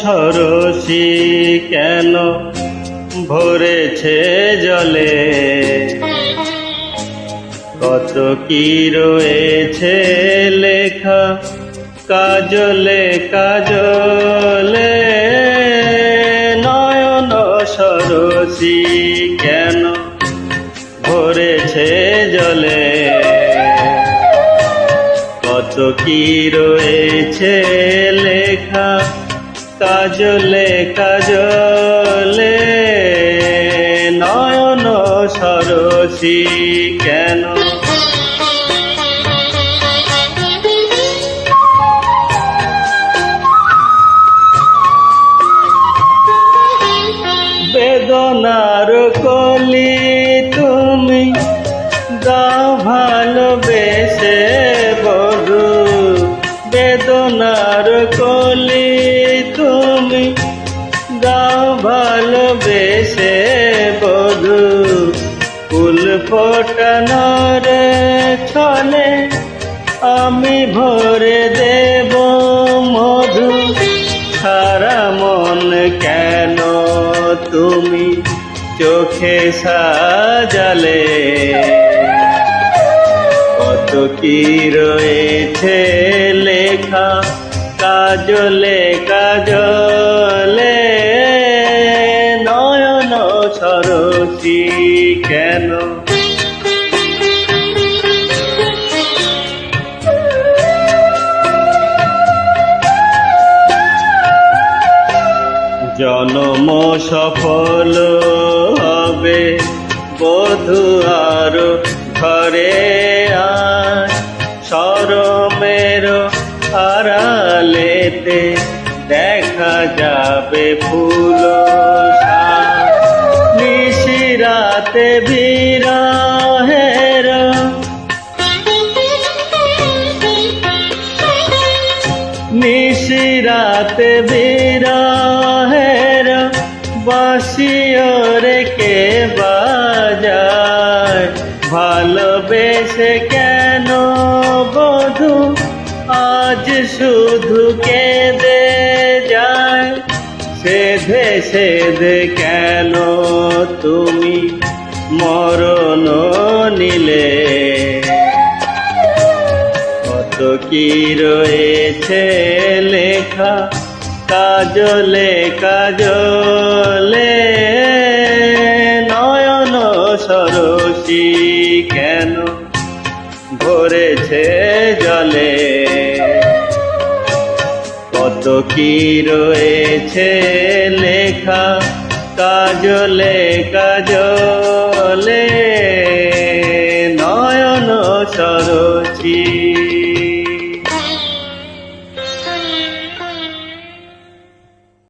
সরসী কেন ভরেছে জলে, কত কি রয়েছে লেখা কাজলে কাজলে। নয়ন সরসী কেন ভরেছে জলে, কত কি রয়েছে লেখা কাজলে কাজলে। নয়ন সরসী কেন। বেদনার কলি তুমি দাও ভালোবেসে বধু, বেদনার কলি তুমি দাও ভালোবেসে বধু। ফুল ফোটানোর ছলে আমি ভরে দেব মধু, সারা মন কেন তুমি চোখে সাজালে, কত কি রয়েছে লেখা কাজলে কাজলে। নয়ন সরসী কেন। জনম সফল হবে বধূ আর ঘরে আয়, শরমের আড়ালেতে দেখা যাবে ফুল নিশিরাতে বিরহের, নিশিরাতে বিরহের বাঁশিওরে কে বাজায়। ভালোবেসে কেন বধূ আজ শুধু কেঁদে যায়, সেধে সেধে কেন তুমি মরণ নিলে, কত কি রয়েছে লেখা কাজলে কাজলে। নয়ন সরসী কেন ভরেছে জলে, কত কি রয়েছে লেখা কাজলে কাজলে। নয়ন সরসী।